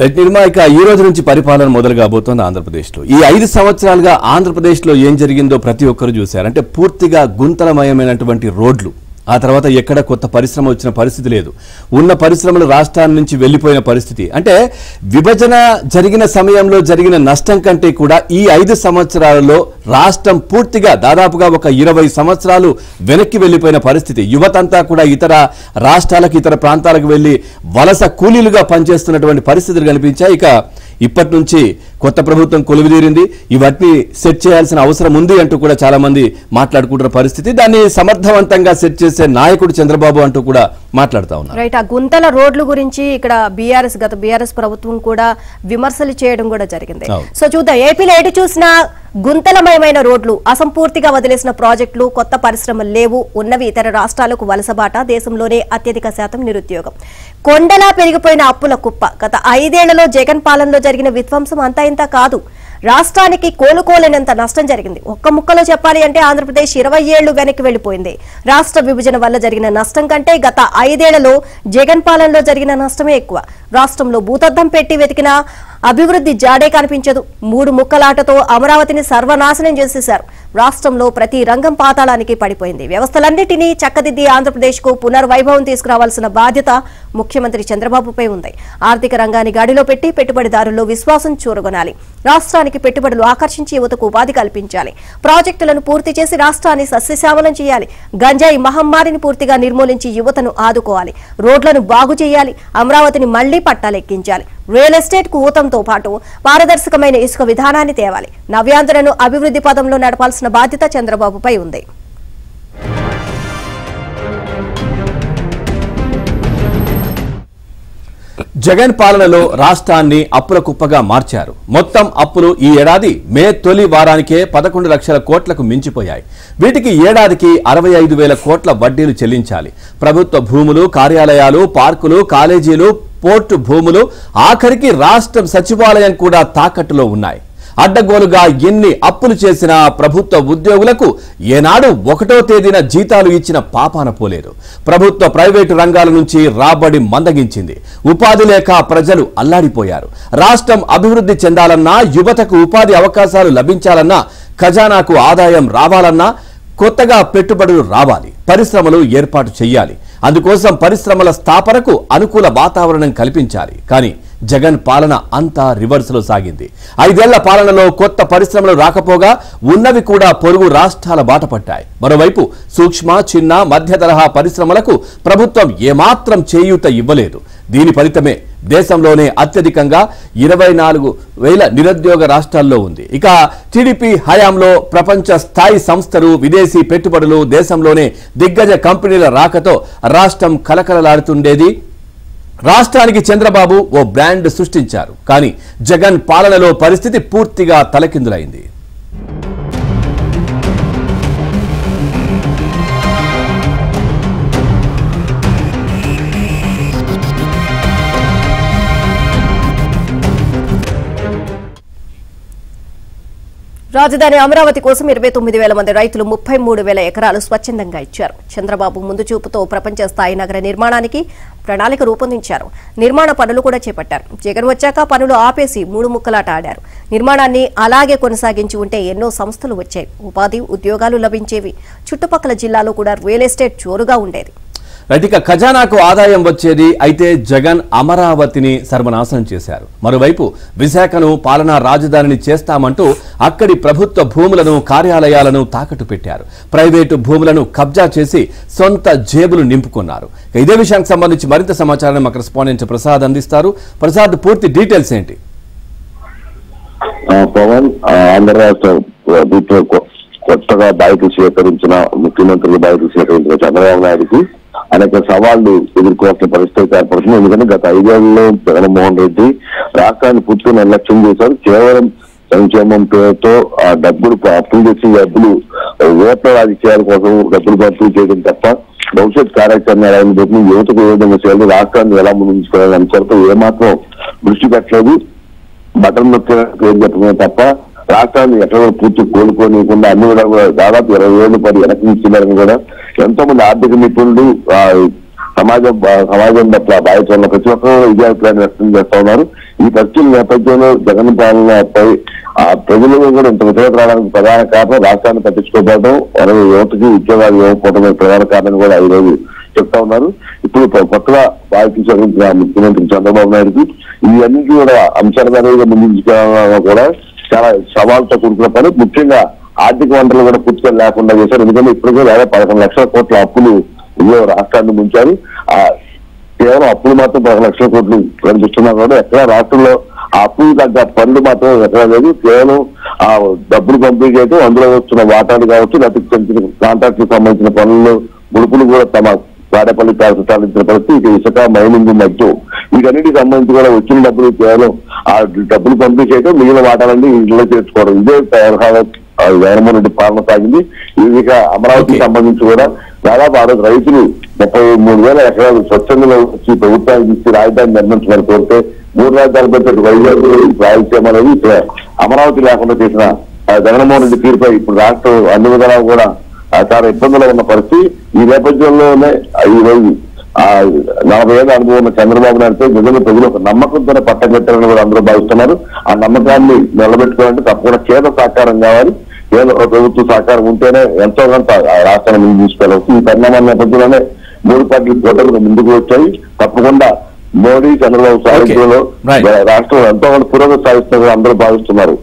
నిర్మాయిక ఈ రోజు నుంచి పరిపాలన మొదలు కాబోతోంది ఆంధ్రప్రదేశ్లో. ఈ 5 సంవత్సరాలుగా ఆంధ్రప్రదేశ్లో ఏం జరిగిందో ప్రతి ఒక్కరు చూశారు. అంటే పూర్తిగా గుంతలమయమైనటువంటి రోడ్లు, ఆ తర్వాత ఎక్కడ కొత్త పరిశ్రమ వచ్చిన పరిస్థితి లేదు. ఉన్న పరిశ్రమలు రాష్ట్రాల నుంచి వెళ్లిపోయిన పరిస్థితి. అంటే విభజన జరిగిన సమయంలో జరిగిన నష్టం కంటే కూడా ఈ 5 సంవత్సరాలలో రాష్ట్రం పూర్తిగా దాదాపుగా ఒక 20 సంవత్సరాలు వెనక్కి వెళ్లిపోయిన పరిస్థితి. యువతంతా కూడా ఇతర రాష్ట్రాలకు, ఇతర ప్రాంతాలకు వెళ్లి వలస కూలీలుగా పనిచేస్తున్నటువంటి పరిస్థితులు కనిపించాయి. ఇక ఇప్పటి నుంచి కొత్త ప్రభుత్వం కొలువుదీరింది, ఇవన్నీ సెట్ చేయాల్సిన అవసరం ఉంది అంటూ కూడా చాలా మంది మాట్లాడుకుంటున్న పరిస్థితి. దాన్ని సమర్థవంతంగా సెట్ చేసే నాయకుడు చంద్రబాబు అంటూ కూడా మాట్లాడుతూ ఉన్నారు. రైట్. ఆ గుంతల రోడ్లు గురించి ఇక్కడ గత బీఆర్ఎస్ ప్రభుత్వం కూడా విమర్శలు చేయడం కూడా జరిగింది. సో చూద్దాం, ఏపీలో ఎటు చూసినా గుంతలమయమైన రోడ్లు, అసంపూర్తిగా వదిలేసిన ప్రాజెక్టులు, కొత్త పరిశ్రమలు లేవు. ఉన్నవి ఇతర రాష్ట్రాలకు వలసబాట, దేశంలోనే అత్యధిక శాతం నిరుద్యోగం, కొండలా పెరిగిపోయిన అప్పుల కుప్ప. గత 5 ఏళ్లలో జగన్ పాలనలో జరిగిన విధ్వంసం అంతా ఇంత కాదు. రాష్ట్రానికి కోలుకోలేనంత నష్టం జరిగింది. ఒక్క ముక్కలో చెప్పాలి అంటే ఆంధ్రప్రదేశ్ 20 ఏళ్లు వెనక్కి వెళ్లిపోయింది. రాష్ట్ర విభజన వల్ల జరిగిన నష్టం కంటే గత 5 ఏళ్లలో జగన్ పాలనలో జరిగిన నష్టమే ఎక్కువ. రాష్ట్రంలో భూతద్దం పెట్టి వెతికినా అభివృద్ధి జాడే కనిపించదు. 3 ముక్కలాటతో అమరావతిని సర్వనాశనం చేసేశారు. రాష్ట్రంలో ప్రతి రంగం పాతాళానికి పడిపోయింది. వ్యవస్థలన్నింటినీ చక్కదిద్ది ఆంధ్రప్రదేశ్ కు పునర్వైభవం తీసుకురావాల్సిన బాధ్యత ముఖ్యమంత్రి చంద్రబాబుపై ఉంది. ఆర్థిక రంగాన్ని గాడిలో పెట్టి పెట్టుబడిదారుల్లో విశ్వాసం చూరగొనాలి. రాష్ట్రానికి పెట్టుబడులు ఆకర్షించి యువతకు ఉపాధి కల్పించాలి. ప్రాజెక్టులను పూర్తి చేసి రాష్ట్రాన్ని సస్యశ్యామలం చేయాలి. గంజాయి మహమ్మారిని పూర్తిగా నిర్మూలించి యువతను ఆదుకోవాలి. రోడ్లను బాగు చేయాలి. అమరావతిని మళ్లీ పట్టాలెక్కించాలి. రియల్ ఎస్టేట్ కు ఊతంతో పాటు పారదర్శకమైన ఇసుక విధానాన్ని తేవాలి. నవ్యాంధ్రను అభివృద్ధి పదంలో నడపాల్సిన బాధ్యత చంద్రబాబుపై ఉంది. జగన్ పాలనలో రాష్ట్రాన్ని అప్పుల కుప్పగా మార్చారు. మొత్తం అప్పులు ఈ ఏడాది మే తొలి వారానికే 11 లక్షల కోట్లకు మించిపోయాయి. వీటికి ఏడాదికి 65,000 కోట్ల వడ్డీలు చెల్లించాలి. ప్రభుత్వ భూములు, కార్యాలయాలు, పార్కులు, కాలేజీలు, పోర్టు భూములు, ఆఖరికి రాష్ట్ర సచివాలయం కూడా తాకట్టులో ఉన్నాయి. అడ్డగోలుగా ఎన్ని అప్పులు చేసినా ప్రభుత్వ ఉద్యోగులకు ఏనాడు 1వ తేదీన జీతాలు ఇచ్చిన పాపాన పోలేదు. ప్రభుత్వ ప్రైవేటు రంగాల నుంచి రాబడి మందగించింది. ఉపాధి లేక ప్రజలు అల్లాడిపోయారు. రాష్ట్రం అభివృద్ధి చెందాలన్నా, యువతకు ఉపాధి అవకాశాలు లభించాలన్నా, ఖజానాకు ఆదాయం రావాలన్నా కొత్తగా పెట్టుబడులు రావాలి, పరిశ్రమలు ఏర్పాటు చేయాలి. అందుకోసం పరిశ్రమల స్థాపనకు అనుకూల వాతావరణం కల్పించాలి. కానీ జగన్ పాలన అంతా రివర్స్లో సాగింది. 5 ఏళ్ల పాలనలో కొత్త పరిశ్రమలు రాకపోగా ఉన్నవి కూడా పొరుగు రాష్ట్రాల బాట పట్టాయి. మరోవైపు సూక్ష్మ, చిన్న, మధ్య తరహా పరిశ్రమలకు ప్రభుత్వం ఏమాత్రం చేయూత ఇవ్వలేదు. దీని ఫలితమే దేశంలోనే అత్యధికంగా 24,000 నిరుద్యోగ రాష్ట్రాల్లో ఉంది. ఇక టీడీపీ హయాంలో ప్రపంచ స్థాయి సంస్థలు, విదేశీ పెట్టుబడులు, దేశంలోనే దిగ్గజ కంపెనీల రాకతో రాష్ట్రం కలకలలాడుతుండేది. రాష్ట్రానికి చంద్రబాబు ఓ బ్రాండ్ సృష్టించారు. కానీ జగన్ పాలనలో పరిస్థితి పూర్తిగా తలకిందులైంది. రాజధాని అమరావతి కోసం 29,000 మంది రైతులు 33,000 ఎకరాలు స్వచ్ఛందంగా ఇచ్చారు. చంద్రబాబు ముందు చూపుతో ప్రపంచ స్థాయి నగర నిర్మాణానికి ప్రణాళిక రూపొందించారు. నిర్మాణ పనులు కూడా చేపట్టారు. జగన్ వచ్చాక పనులు ఆపేసి 3 ముక్కలాట ఆడారు. నిర్మాణాన్ని అలాగే కొనసాగించి ఉంటే ఎన్నో సంస్థలు వచ్చాయి, ఉపాధి, ఉద్యోగాలు లభించేవి. చుట్టుపక్కల జిల్లాలో కూడా రియల్ ఎస్టేట్ జోరుగా ఉండేది. ఇక ఖజానాకు ఆదాయం వచ్చేది. అయితే జగన్ అమరావతిని సర్వనాశనం చేశారు. మరోవైపు విశాఖను పాలనా రాజధానిని చేస్తామంటూ అక్కడి ప్రభుత్వ భూములను, కార్యాలయాలను తాకట్టు పెట్టారు. ప్రైవేటు భూములను కబ్జా చేసి సొంత జేబులు నింపుకున్నారు. ఇదే విషయానికి సంబంధించి మరింత సమాచారాన్ని మా కరెస్పాండెంట్ ప్రసాద్ అందిస్తారు. ప్రసాద్, పూర్తి డీటెయిల్స్ ఏంటి? పవన్, ఆంధ్ర రాష్ట్ర కొత్తగా బాధ్యతలు స్వీకరించిన ముఖ్యమంత్రులు బాధ్యతలు స్వీకరించిన చంద్రబాబు నాయుడుకి అనేక సవాళ్లు ఎదుర్కోవాల్సిన పరిస్థితి ఏర్పడుతుంది. ఎందుకంటే గత 5 ఏళ్లలో జగన్మోహన్ రెడ్డి రాష్ట్రాన్ని పూర్తిగా నిర్లక్ష్యం చేశారు. కేవలం సంక్షేమం పేరుతో ఆ డబ్బులు అప్పులు చేసి డబ్బులు ఓట్ల రాజకీయాల కోసం డబ్బులు భర్తీ చేయడం తప్ప భవిష్యత్ కార్యాచరణ ఎలా ఉంది, యువతకు ఏ విధంగా చేయాలి, రాష్ట్రాన్ని ఎలా ముందుకోవాలని అంశాలతో ఏమాత్రం దృష్టి పెట్టలేదు. బటన్ నొక్కిన పేరు చెప్పడమే తప్ప రాష్ట్రాన్ని ఎక్కడ పూర్తి కోలుకోనియకుండా అన్ని కూడా దాదాపు 20 ఏళ్లు పడి వెనక్కి ఇచ్చినారని కూడా ఎంతో మంది ఆర్థిక నిపుణులు, సమాజం పట్ల బాధ్యత ఉన్న ప్రతి ఒక్కరు ఇదే అభిప్రాయాన్ని వ్యక్తం చేస్తా ఉన్నారు. ఈ పరిస్థితుల నేపథ్యంలో జగన్ పాలనపై ప్రజలు కూడా ఇంత వ్యతిరేక రావడానికి ప్రధాన కారణం రాష్ట్రాన్ని పట్టించుకోకపోవడం, అలాగే యువతకి ఉద్యోగాలు ఇవ్వకపోవడమే ప్రధాన కారణం కూడా ఈరోజు చెప్తా ఉన్నారు. ఇప్పుడు కొత్తగా బాధ్యతలు స్వీకరించిన ముఖ్యమంత్రి చంద్రబాబు నాయుడుకి ఇవన్నీ కూడా అంశాల మీద ముందుకు కూడా చాలా సవాళ్ళతో కూడుకున్న పని. ముఖ్యంగా ఆర్థిక వనరులు కూడా పూర్తిగా లేకుండా చేశారు. ఎందుకంటే ఇప్పటికే దాదాపు 11 లక్షల కోట్ల అప్పులు రాష్ట్రాన్ని ముంచారు. కేవలం అప్పులు మాత్రం 10 లక్షల కోట్లు కనిపిస్తున్నా కూడా ఎక్కడ రాష్ట్రంలో ఆ అప్పులు తగ్గ పనులు మాత్రం ఎక్కడ లేదు. కేవలం ఆ డబ్బులు పంపిణీ చేయడం, అందులో వస్తున్న వాటాలు కావచ్చు, లేకపోతే కాంట్రాక్టులకు సంబంధించిన పనులు ముడుపులు కూడా తమ వాడపల్లి సాధించిన పరిస్థితి, ఇసుక మైనింగ్ మధ్య వీటన్నిటికి సంబంధించి కూడా వచ్చిన డబ్బులు కేవలం ఆ డబ్బులు పంపిణీ చేయడం, మిగిలిన వాటాలన్నీ ఇంట్లో చేర్చుకోవడం, ఇదే జగన్మోహన్ రెడ్డి పాలన సాగింది. ఇక అమరావతికి సంబంధించి కూడా దాదాపు ఆ రోజు రైతులు 33,000 ఎకరాలు స్వచ్ఛందంగా వచ్చి ప్రభుత్వానికి ఇచ్చి రాజధాని నిర్మించమని కోరితే 3 రాజ్యాలు పెట్టే వైజాగ్ రాయలసీమ అనేది అమరావతి లేకుండా చేసిన జగన్మోహన్ రెడ్డి తీరుపై ఇప్పుడు రాష్ట్రం అన్ని విధాలా కూడా చాలా ఇబ్బందులు ఉన్న పరిస్థితి. ఈ నేపథ్యంలోనే ఈ రోజు 40 ఏళ్ళ అనుభవం ఉన్న చంద్రబాబు నాయుడుపై నిజంగా ప్రజలు ఒక నమ్మకంతోనే పట్టగట్టారని కూడా అందరూ భావిస్తున్నారు. ఆ నమ్మకాన్ని నిలబెట్టుకోవాలంటే తప్పకుండా కేంద్ర సహకారం కావాలి. కేంద్ర ప్రభుత్వ సహకారం ఉంటేనే ఎంతో కొంత రాష్ట్రాన్ని ముందు తీసుకెళ్ళవచ్చు. ఈ పరిణామాల నేపథ్యంలోనే 3 పార్టీలు కూటమిలు ముందుకు వచ్చాయి. తప్పకుండా మోడీ చంద్రబాబు సాహిత్యంలో రాష్ట్రం ఎంతో కొంత పురోగతి సాధిస్తున్నారు అందరూ భావిస్తున్నారు.